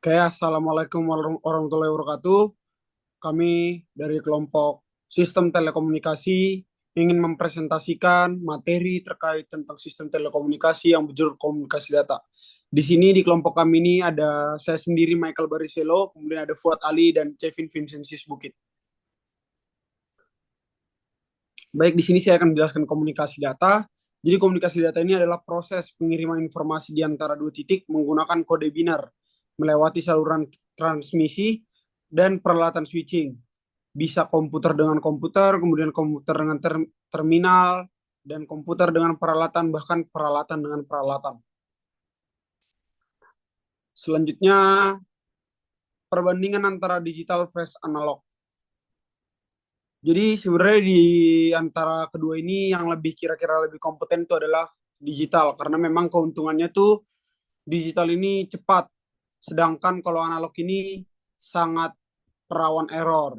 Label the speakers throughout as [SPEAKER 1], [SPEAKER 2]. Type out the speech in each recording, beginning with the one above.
[SPEAKER 1] Oke, Assalamualaikum warahmatullahi wabarakatuh. Kami dari kelompok Sistem Telekomunikasi ingin mempresentasikan materi terkait tentang sistem telekomunikasi yang berjudul komunikasi data. Di sini di kelompok kami ini ada saya sendiri Michael Bariselo, kemudian ada Fuad Ali dan Kevin Vincenzius Bukit. Baik, di sini saya akan menjelaskan komunikasi data. Jadi komunikasi data ini adalah proses pengiriman informasi di antara dua titik menggunakan kode binar melewati saluran transmisi dan peralatan switching. Bisa komputer dengan komputer, kemudian komputer dengan terminal, dan komputer dengan peralatan, bahkan peralatan dengan peralatan. Selanjutnya, perbandingan antara digital versus analog. Jadi sebenarnya di antara kedua ini yang lebih kira-kira lebih kompeten itu adalah digital, karena memang keuntungannya tuh digital ini cepat, sedangkan kalau analog ini sangat rawan error.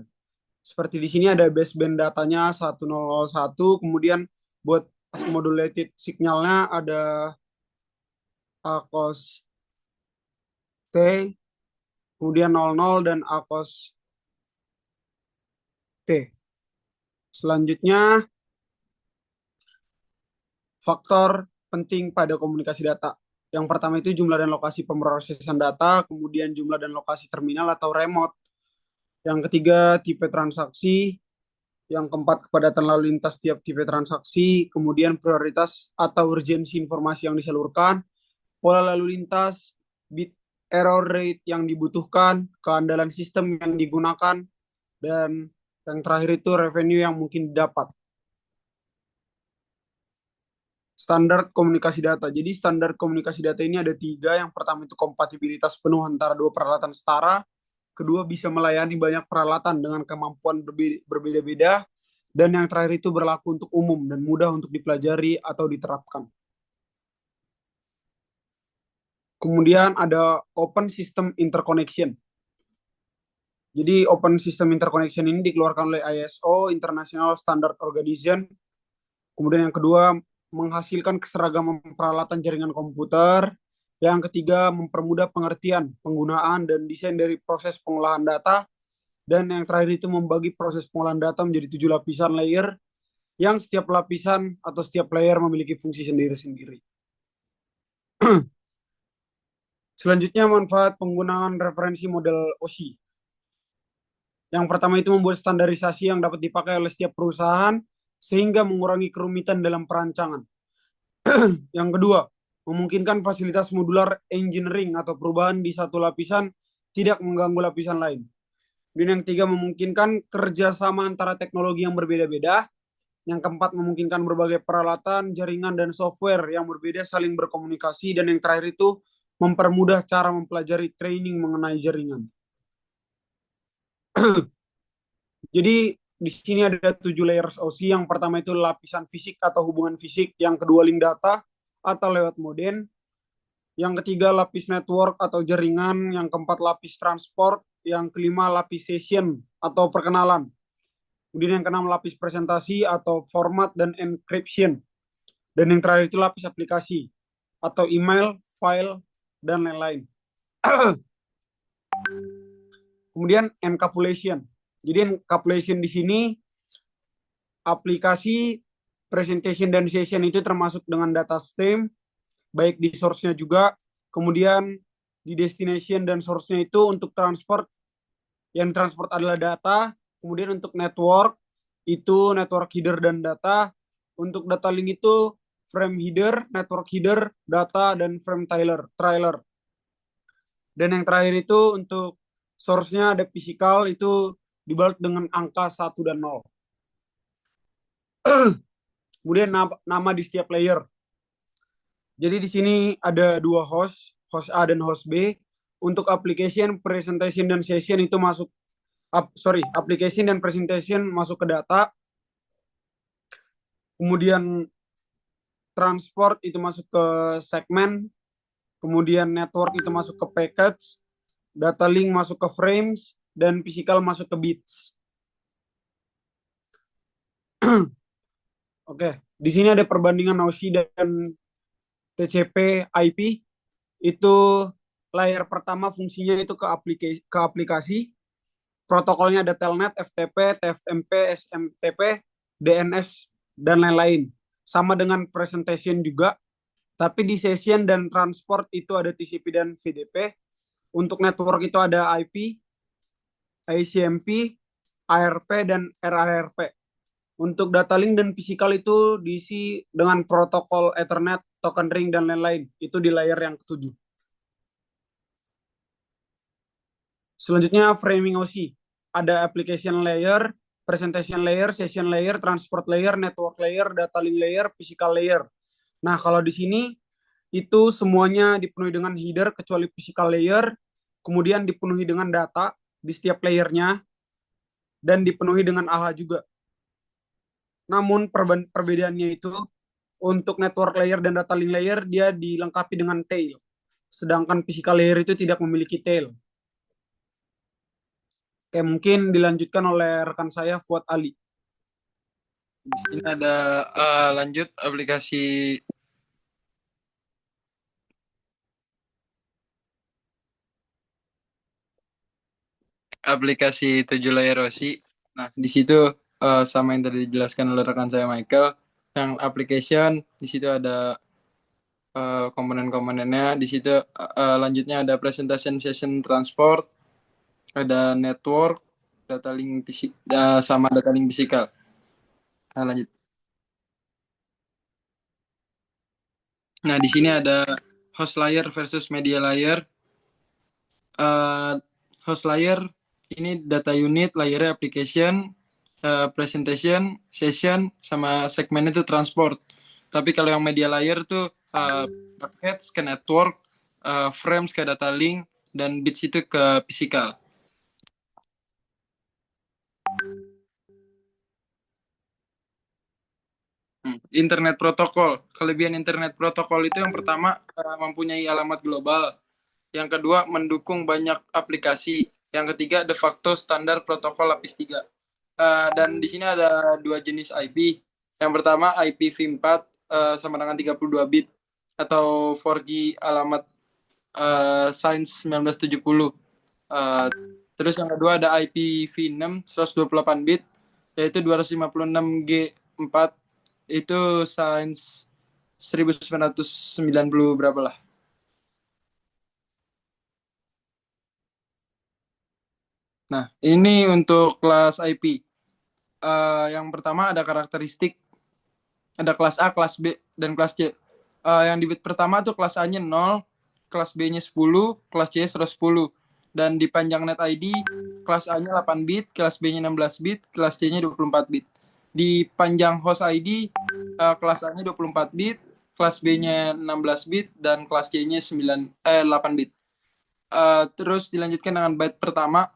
[SPEAKER 1] Seperti di sini ada baseband datanya 1001, kemudian buat modulated signalnya ada ACOS T, kemudian 00 dan ACOS T. Selanjutnya, faktor penting pada komunikasi data. Yang pertama itu jumlah dan lokasi pemrosesan data, kemudian jumlah dan lokasi terminal atau remote. Yang ketiga, tipe transaksi. Yang keempat, kepadatan lalu lintas tiap tipe transaksi, kemudian prioritas atau urgensi informasi yang disalurkan, pola lalu lintas, bit error rate yang dibutuhkan, keandalan sistem yang digunakan, dan yang terakhir itu revenue yang mungkin didapat. Standar komunikasi data. Jadi standar komunikasi data ini ada tiga. Yang pertama itu kompatibilitas penuh antara dua peralatan setara. Kedua, bisa melayani banyak peralatan dengan kemampuan berbeda-beda. Dan yang terakhir itu berlaku untuk umum dan mudah untuk dipelajari atau diterapkan. Kemudian ada Open System Interconnection. Jadi Open System Interconnection ini dikeluarkan oleh ISO, International Standard Organization. Kemudian yang kedua, menghasilkan keseragaman peralatan jaringan komputer. Yang ketiga, mempermudah pengertian, penggunaan, dan desain dari proses pengolahan data. Dan yang terakhir itu membagi proses pengolahan data menjadi 7 lapisan layer, yang setiap lapisan atau setiap layer memiliki fungsi sendiri-sendiri. Selanjutnya, manfaat penggunaan referensi model OSI. Yang pertama itu membuat standarisasi yang dapat dipakai oleh setiap perusahaan, sehingga mengurangi kerumitan dalam perancangan. Yang kedua, memungkinkan fasilitas modular engineering atau perubahan di satu lapisan tidak mengganggu lapisan lain. Dan yang ketiga, memungkinkan kerjasama antara teknologi yang berbeda-beda. Yang keempat, memungkinkan berbagai peralatan, jaringan, dan software yang berbeda saling berkomunikasi. Dan yang terakhir itu, mempermudah cara mempelajari training mengenai jaringan. Jadi di sini ada 7 layers OSI. Yang pertama itu lapisan fisik atau hubungan fisik. Yang kedua, link data atau lewat modem. Yang ketiga, lapis network atau jaringan. Yang keempat, lapis transport. Yang kelima, lapis session atau perkenalan. Kemudian yang keenam, lapis presentasi atau format dan encryption. Dan yang terakhir itu lapis aplikasi atau email, file, dan lain-lain. Kemudian encapsulation. Jadi encapsulation di sini aplikasi, presentation, dan session itu termasuk dengan data stream, baik di source-nya juga, kemudian di destination dan source-nya itu untuk transport, yang transport adalah data, kemudian untuk network, itu network header dan data, untuk data link itu frame header, network header, data, dan frame trailer. Dan yang terakhir itu untuk source-nya ada physical, itu dibalut dengan angka 1 dan 0. Kemudian nama di setiap layer. Jadi di sini ada dua host, host A dan host B. Untuk application, presentation, dan session itu masuk, application dan presentation masuk ke data. Kemudian transport itu masuk ke segmen. Kemudian network itu masuk ke package. Data link masuk ke frames. Dan physical masuk ke bits. Oke, di sini ada perbandingan OSI dan TCP IP. Itu layer pertama fungsinya itu ke aplikasi. Protokolnya ada Telnet, FTP, TFTP, SMTP, DNS, dan lain-lain. Sama dengan presentation juga, tapi di session dan transport itu ada TCP dan VDP. Untuk network itu ada IP, ICMP, ARP, dan RARP. Untuk data link dan physical itu diisi dengan protokol Ethernet, token ring, dan lain-lain. Itu di layer yang ketujuh. Selanjutnya framing OC. Ada application layer, presentation layer, session layer, transport layer, network layer, data link layer, physical layer. Nah, kalau di sini itu semuanya dipenuhi dengan header kecuali physical layer, kemudian dipenuhi dengan data di setiap layernya, dan dipenuhi dengan AHA juga. Namun perbedaannya itu untuk network layer dan data link layer dia dilengkapi dengan tail. Sedangkan physical layer itu tidak memiliki tail. Oke, mungkin dilanjutkan oleh rekan saya Fuad Ali.
[SPEAKER 2] Ini ada lanjut aplikasi 7 layer OSI. Nah, di situ sama yang tadi dijelaskan oleh rekan saya Michael, yang application di situ ada komponen-komponennya. Di situ lanjutnya ada presentation session transport, ada network, data link sama data link physical. Nah, lanjut. Nah, di sini ada host layer versus media layer. Host layer ini data unit, layer application, presentation, session, sama segmen itu transport. Tapi kalau yang media layer tuh packets ke network, frames ke data link, dan bits itu ke physical. Internet protokol. Kelebihan internet protokol itu yang pertama mempunyai alamat global. Yang kedua mendukung banyak aplikasi. Yang ketiga de facto standar protokol lapis 3. Dan di sini ada dua jenis IP. Yang pertama IPv4 sama dengan 32 bit atau 4G alamat Science 1970. Terus yang kedua ada IPv6 128 bit yaitu 256G4 itu Science 1990 berapa lah. Nah, ini untuk kelas IP. Yang pertama ada karakteristik, ada kelas A, kelas B, dan kelas C. Yang di bit pertama tuh kelas A-nya 0, kelas B-nya 10, kelas C-nya 110. Dan di panjang net ID, kelas A-nya 8 bit, kelas B-nya 16 bit, kelas C-nya 24 bit. Di panjang host ID, kelas A-nya 24 bit, kelas B-nya 16 bit, dan kelas C-nya 8 bit. Terus dilanjutkan dengan byte pertama,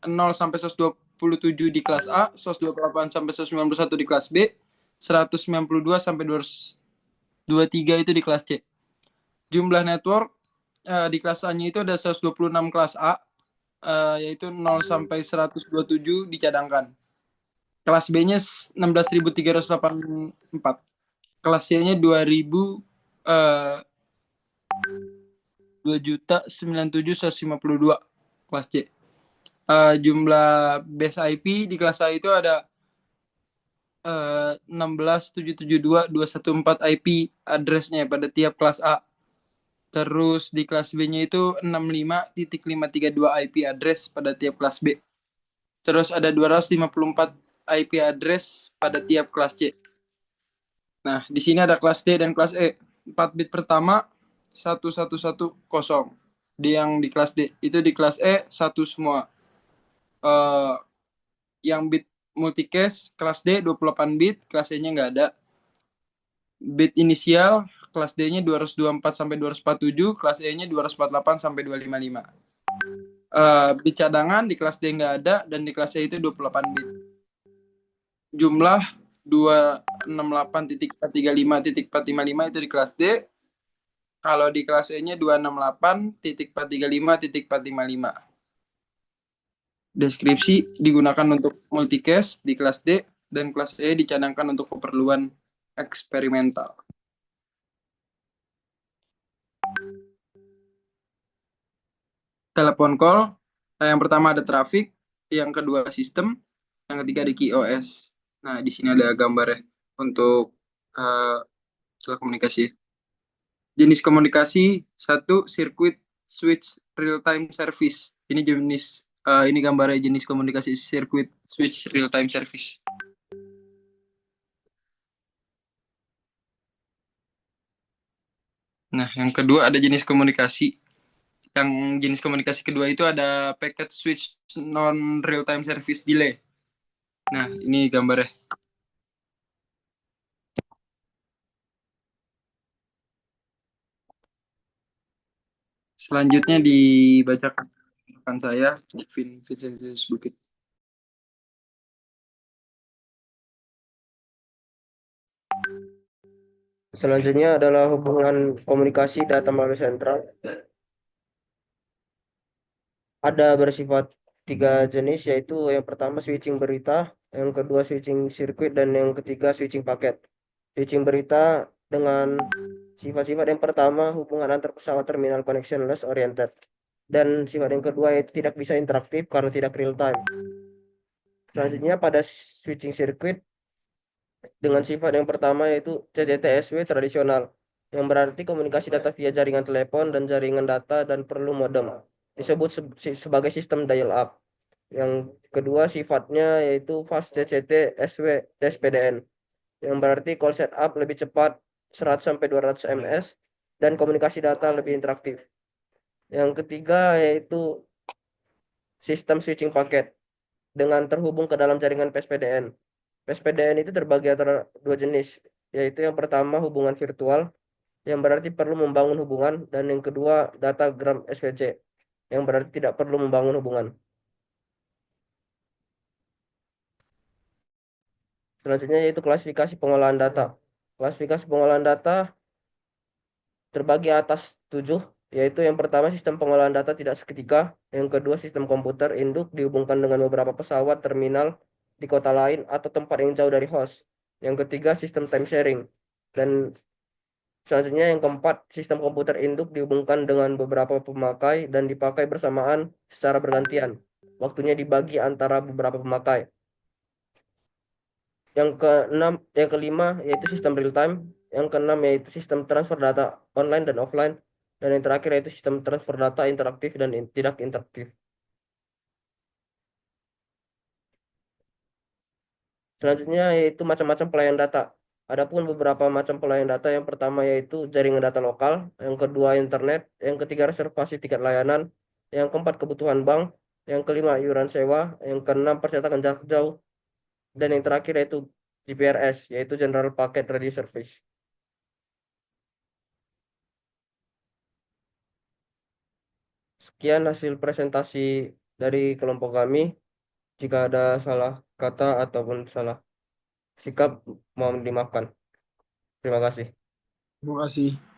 [SPEAKER 2] 0 sampai 127 di kelas A, 128 sampai 191 di kelas B, 192 sampai 223 itu di kelas C. Jumlah network di kelas A-nya itu ada 126 kelas A, yaitu 0 sampai 127 dicadangkan. Kelas B-nya 16.384. Kelas C-nya 2.097.152 kelas C. Jumlah base IP di kelas A itu ada 16.772.214 IP address-nya pada tiap kelas A. Terus di kelas B-nya itu 65.532 IP address pada tiap kelas B. Terus ada 254 IP address pada tiap kelas C. Nah, di sini ada kelas D dan kelas E. 4 bit pertama 1110. Yang di kelas D itu di kelas E 1 semua. Yang bit multicast kelas D 28 bit, kelas E-nya nggak ada. Bit inisial kelas D-nya 224 sampai 247, kelas E-nya 248 sampai 255. Bit cadangan di kelas D nggak ada dan di kelas E itu 28 bit. Jumlah 268.435.455 itu di kelas D. Kalau di kelas E-nya 268.435.455. Deskripsi digunakan untuk multicast di kelas D dan kelas E dicadangkan untuk keperluan eksperimental. telepon call. Yang pertama ada traffic, yang kedua sistem, yang ketiga ada QoS. Nah, di sini ada gambarnya untuk uh, telekomunikasi. Jenis komunikasi satu, sirkuit switch real time service. Ini gambarnya jenis komunikasi sirkuit switch real time service. Nah, yang kedua ada jenis komunikasi. Yang jenis komunikasi kedua itu ada packet switch non real time service delay. Nah, ini gambarnya. Selanjutnya dibacakan rekan saya, Vincentius Bukit.
[SPEAKER 3] Selanjutnya adalah hubungan komunikasi data melalui sentral. Ada bersifat tiga jenis, yaitu yang pertama switching berita, yang kedua switching sirkuit, dan yang ketiga switching paket. Switching berita dengan sifat-sifat yang pertama hubungan antar pesawat terminal connectionless oriented. Dan sifat yang kedua yaitu tidak bisa interaktif karena tidak real time. Selanjutnya pada switching sirkuit dengan sifat yang pertama yaitu CCTSW tradisional, yang berarti komunikasi data via jaringan telepon dan jaringan data dan perlu modem, disebut sebagai sistem dial up. Yang kedua sifatnya yaitu fast CCTSW TSPDN, yang berarti call setup lebih cepat 100 sampai 200 ms dan komunikasi data lebih interaktif. Yang ketiga yaitu sistem switching paket dengan terhubung ke dalam jaringan PSPDN. PSPDN itu terbagi antara dua jenis, yaitu yang pertama hubungan virtual, yang berarti perlu membangun hubungan, dan yang kedua datagram SVC, yang berarti tidak perlu membangun hubungan. Selanjutnya yaitu klasifikasi pengolahan data. Klasifikasi pengolahan data terbagi atas 7, yaitu yang pertama sistem pengolahan data tidak seketika, yang kedua sistem komputer induk dihubungkan dengan beberapa pesawat terminal di kota lain atau tempat yang jauh dari host, yang ketiga sistem time sharing, dan selanjutnya yang keempat sistem komputer induk dihubungkan dengan beberapa pemakai dan dipakai bersamaan secara bergantian, waktunya dibagi antara beberapa pemakai. Yang kelima yaitu sistem real time, yang keenam yaitu sistem transfer data online dan offline, dan yang terakhir yaitu sistem transfer data interaktif dan tidak interaktif. Selanjutnya yaitu macam-macam pelayan data. Adapun beberapa macam pelayan data, yang pertama yaitu jaringan data lokal, yang kedua internet, yang ketiga reservasi tiket layanan, yang keempat kebutuhan bank, yang kelima iuran sewa, yang keenam percetakan jarak jauh, dan yang terakhir yaitu GPRS, yaitu General Packet Radio Service. Sekian hasil presentasi dari kelompok kami. Jika ada salah kata ataupun salah sikap, mohon dimaafkan. Terima kasih.
[SPEAKER 1] Terima kasih.